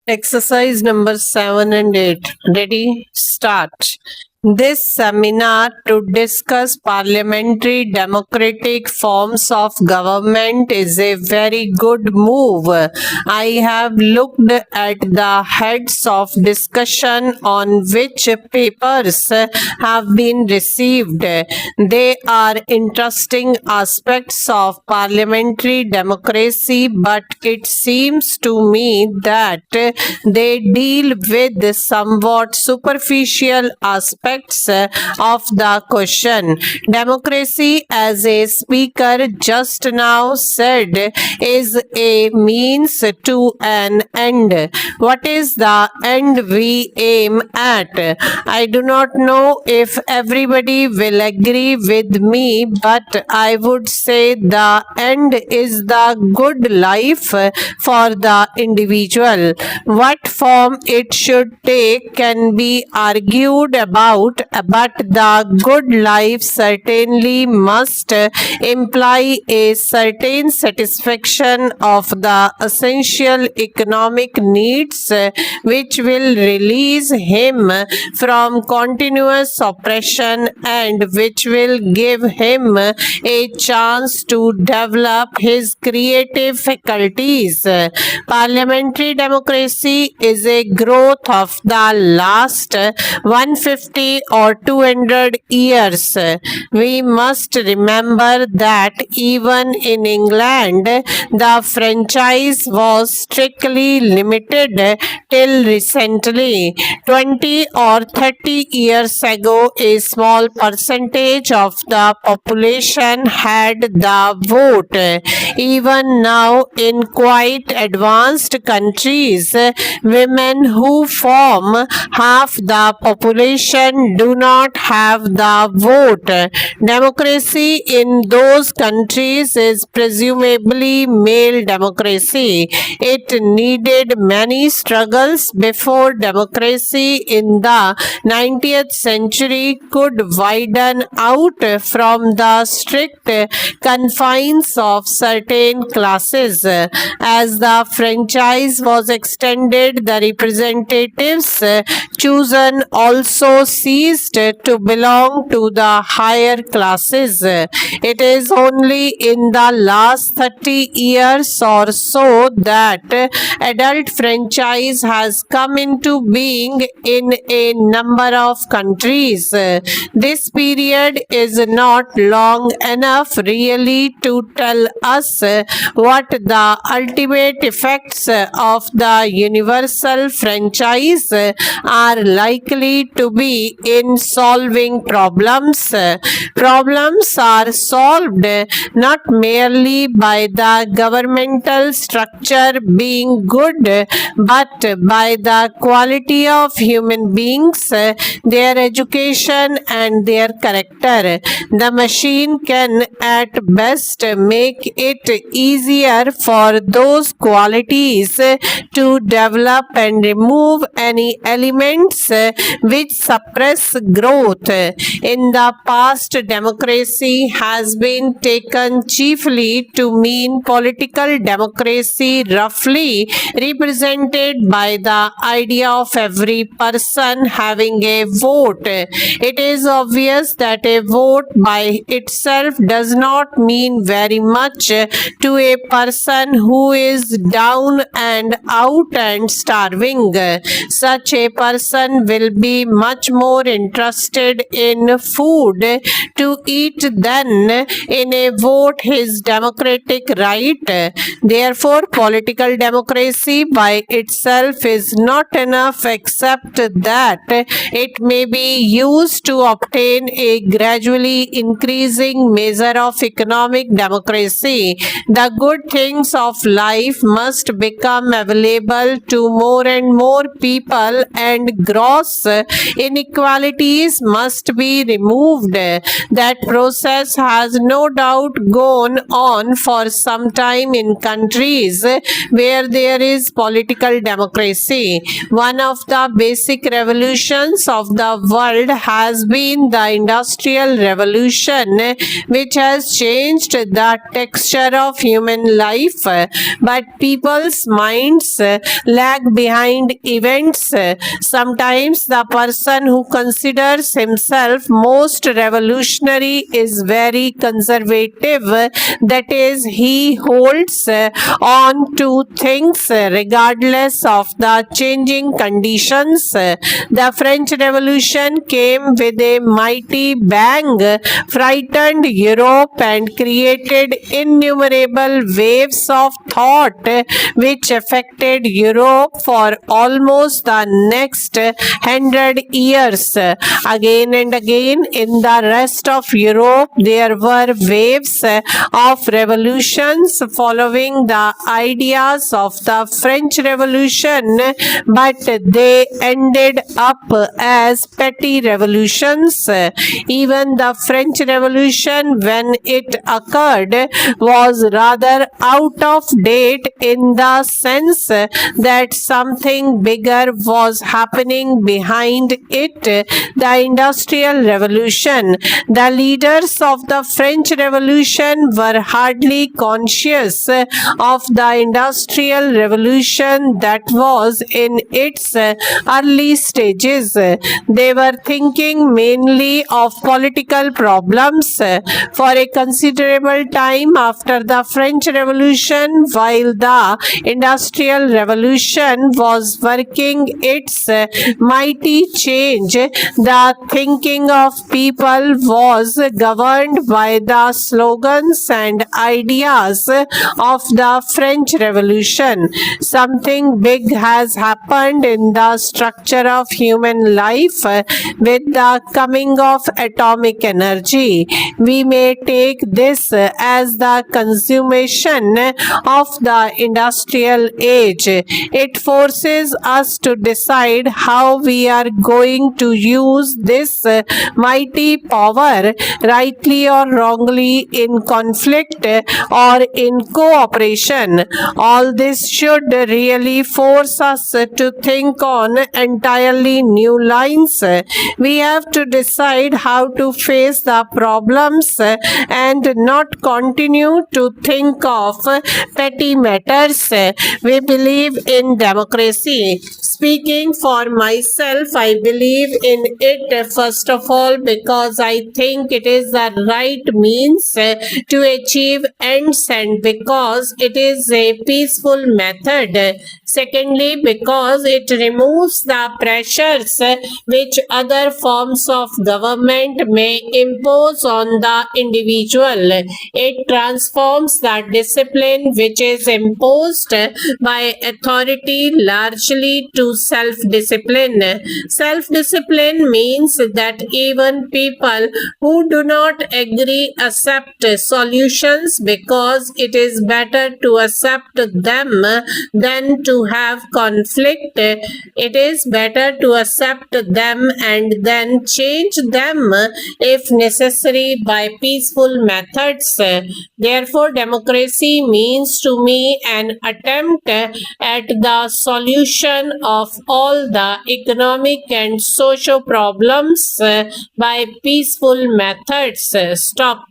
Exercise number 7 and 8. Ready? Start. This seminar to discuss parliamentary democratic forms of government is a very good move. I have looked at the heads of discussion on which papers have been received. They are interesting aspects of parliamentary democracy, but it seems to me that they deal with somewhat superficial aspects of the question. Democracy, as a speaker just now said, is a means to an end. What is the end we aim at? I do not know if everybody will agree with me, but I would say the end is the good life for the individual. What form it should take can be argued about, but the good life certainly must imply a certain satisfaction of the essential economic needs which will release him from continuous oppression and which will give him a chance to develop his creative faculties. Parliamentary democracy is a growth of the last 150 or 200 years. We must remember that even in England, the franchise was strictly limited till recently. 20 or 30 years ago, a small percentage of the population had the vote. Even now, in quite advanced countries, women who form half the population do not have the vote. Democracy in those countries is presumably male democracy. It needed many struggles before democracy in the 19th century could widen out from the strict confines of certain classes. As the franchise was extended, the representatives chosen also ceased to belong to the higher classes. It is only in the last 30 years or so that adult franchise has come into being in a number of countries. This period is not long enough really to tell us what the ultimate effects of the universal franchise are likely to be in solving problems. Problems are solved not merely by the governmental structure being good, but by the quality of human beings, their education and their character. The machine can at best make it easier for those qualities to develop and remove any elements which suppress growth. In the past, democracy has been taken chiefly to mean political democracy, roughly represented by the idea of every person having a vote. It is obvious that a vote by itself does not mean very much to a person who is down and out and starving. Such a person will be much more interested in food to eat than in a vote his democratic right. Therefore, political democracy by itself is not enough, except that it may be used to obtain a gradually increasing measure of economic democracy. The good things of life must become available to more and more people, and gross inequality inequalities must be removed. That process has no doubt gone on for some time in countries where there is political democracy. One of the basic revolutions of the world has been the Industrial Revolution, which has changed the texture of human life, but people's minds lag behind events. Sometimes the person who considers himself most revolutionary is very conservative, that is, he holds on to things regardless of the changing conditions. The French Revolution came with a mighty bang, frightened Europe, and created innumerable waves of thought which affected Europe for almost the next 100 years. Again and again in the rest of Europe there were waves of revolutions following the ideas of the French Revolution, but they ended up as petty revolutions. Even the French Revolution, when it occurred, was rather out of date in the sense that something bigger was happening behind it, the Industrial Revolution. The leaders of the French Revolution were hardly conscious of the Industrial Revolution that was in its early stages. They were thinking mainly of political problems. For a considerable time after the French Revolution, while the Industrial Revolution was working its mighty change, the thinking of people was governed by the slogans and ideas of the French Revolution. Something big has happened in the structure of human life with the coming of atomic energy. We may take this as the consummation of the industrial age. It forces us to decide how we are going to use this mighty power, rightly or wrongly, in conflict or in cooperation. All this should really force us to think on entirely new lines. We have to decide how to face the problems and not continue to think of petty matters. We believe in democracy. Speaking for myself, I believe in it first of all because I think it is the right means to achieve ends and because it is a peaceful method. Secondly, because it removes the pressures which other forms of government may impose on the individual. It transforms the discipline which is imposed by authority largely to self-discipline. Self-discipline means that even people who do not agree accept solutions because it is better to accept them than to have conflict. It is better to accept them and then change them if necessary by peaceful methods. Therefore, democracy means to me an attempt at the solution of all the economic and social problems by peaceful methods. Stop.